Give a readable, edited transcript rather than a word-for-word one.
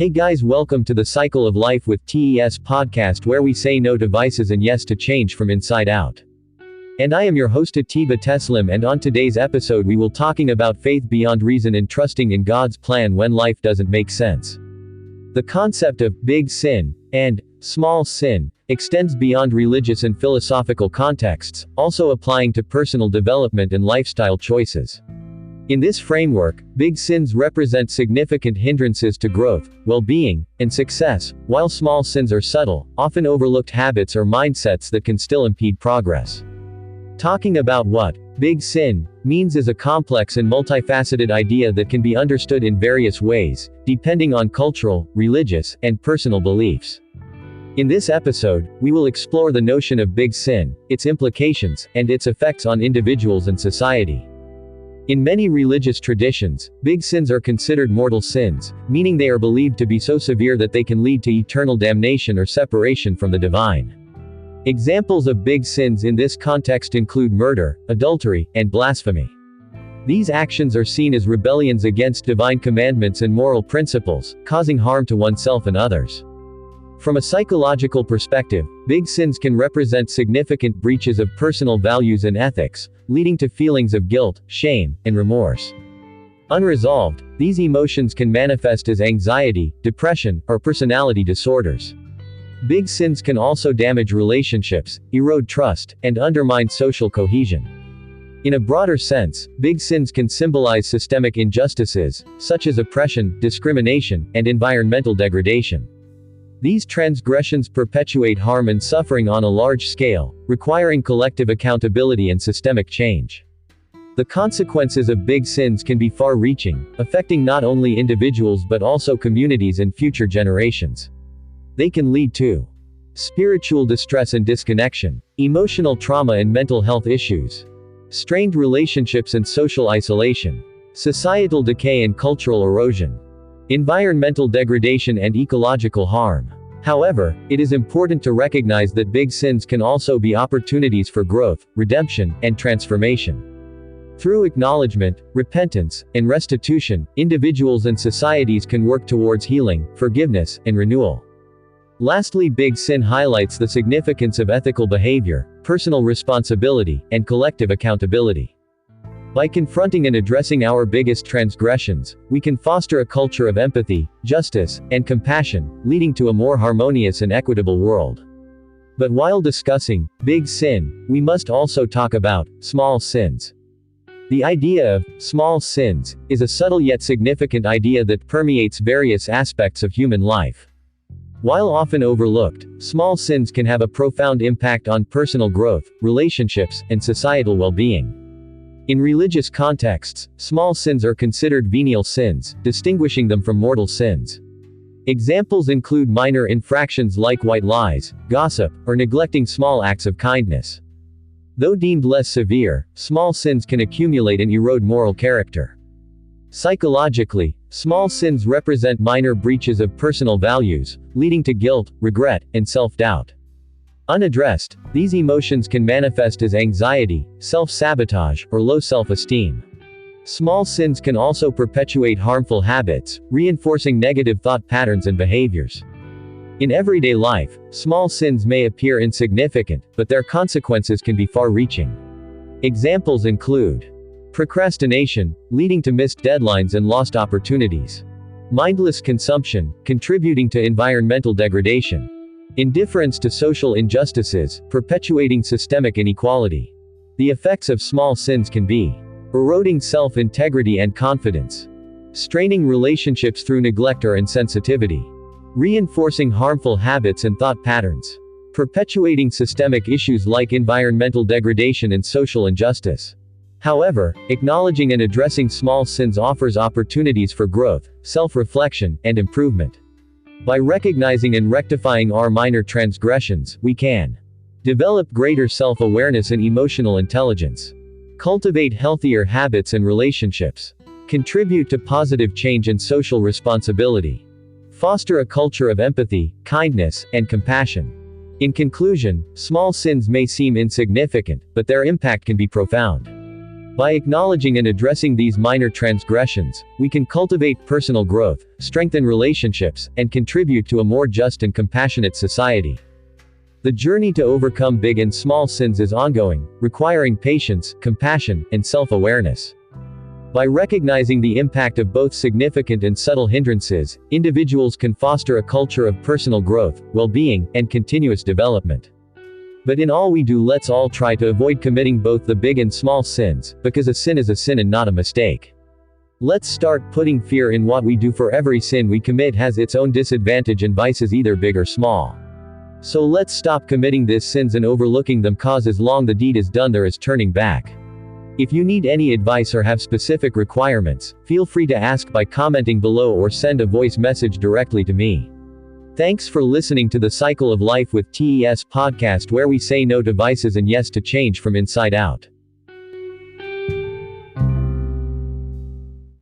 Hey guys, welcome to the Cycle of Life with TES podcast, where we say no to vices and yes to change from inside out. And I am your host Atiba Teslim, and on today's episode we will talking about faith beyond reason and trusting in God's plan when life doesn't make sense. The concept of big sin and small sin extends beyond religious and philosophical contexts, also applying to personal development and lifestyle choices. In this framework, big sins represent significant hindrances to growth, well-being, and success, while small sins are subtle, often overlooked habits or mindsets that can still impede progress. Talking about what big sin means is a complex and multifaceted idea that can be understood in various ways, depending on cultural, religious, and personal beliefs. In this episode, we will explore the notion of big sin, its implications, and its effects on individuals and society. In many religious traditions, big sins are considered mortal sins, meaning they are believed to be so severe that they can lead to eternal damnation or separation from the divine. Examples of big sins in this context include murder, adultery, and blasphemy. These actions are seen as rebellions against divine commandments and moral principles, causing harm to oneself and others. From a psychological perspective, big sins can represent significant breaches of personal values and ethics, leading to feelings of guilt, shame, and remorse. Unresolved, these emotions can manifest as anxiety, depression, or personality disorders. Big sins can also damage relationships, erode trust, and undermine social cohesion. In a broader sense, big sins can symbolize systemic injustices, such as oppression, discrimination, and environmental degradation. These transgressions perpetuate harm and suffering on a large scale, requiring collective accountability and systemic change. The consequences of big sins can be far-reaching, affecting not only individuals but also communities and future generations. They can lead to spiritual distress and disconnection, emotional trauma and mental health issues, strained relationships and social isolation, societal decay and cultural erosion, environmental degradation and ecological harm. However, it is important to recognize that big sins can also be opportunities for growth, redemption, and transformation. Through acknowledgement, repentance, and restitution, individuals and societies can work towards healing, forgiveness, and renewal. Lastly, big sin highlights the significance of ethical behavior, personal responsibility, and collective accountability. By confronting and addressing our biggest transgressions, we can foster a culture of empathy, justice, and compassion, leading to a more harmonious and equitable world. But while discussing big sin, we must also talk about small sins. The idea of small sins is a subtle yet significant idea that permeates various aspects of human life. While often overlooked, small sins can have a profound impact on personal growth, relationships, and societal well-being. In religious contexts, small sins are considered venial sins, distinguishing them from mortal sins. Examples include minor infractions like white lies, gossip, or neglecting small acts of kindness. Though deemed less severe, small sins can accumulate and erode moral character. Psychologically, small sins represent minor breaches of personal values, leading to guilt, regret, and self-doubt. Unaddressed, these emotions can manifest as anxiety, self-sabotage, or low self-esteem. Small sins can also perpetuate harmful habits, reinforcing negative thought patterns and behaviors. In everyday life, small sins may appear insignificant, but their consequences can be far-reaching. Examples include procrastination, leading to missed deadlines and lost opportunities; mindless consumption, contributing to environmental degradation; indifference to social injustices, perpetuating systemic inequality. The effects of small sins can be eroding self-integrity and confidence, straining relationships through neglect or insensitivity, reinforcing harmful habits and thought patterns, perpetuating systemic issues like environmental degradation and social injustice. However, acknowledging and addressing small sins offers opportunities for growth, self-reflection, and improvement. By recognizing and rectifying our minor transgressions, we can develop greater self-awareness and emotional intelligence, cultivate healthier habits and relationships, contribute to positive change and social responsibility, foster a culture of empathy, kindness, and compassion. In conclusion, small sins may seem insignificant, but their impact can be profound. By acknowledging and addressing these minor transgressions, we can cultivate personal growth, strengthen relationships, and contribute to a more just and compassionate society. The journey to overcome big and small sins is ongoing, requiring patience, compassion, and self-awareness. By recognizing the impact of both significant and subtle hindrances, individuals can foster a culture of personal growth, well-being, and continuous development. But in all we do, let's all try to avoid committing both the big and small sins, because a sin is a sin and not a mistake. Let's start putting fear in what we do, for every sin we commit has its own disadvantage and vices, either big or small. So let's stop committing these sins and overlooking them, cause as long the deed is done there is turning back. If you need any advice or have specific requirements, feel free to ask by commenting below or send a voice message directly to me. Thanks for listening to the Cycle of Life with TES podcast, where we say no to vices and yes to change from inside out.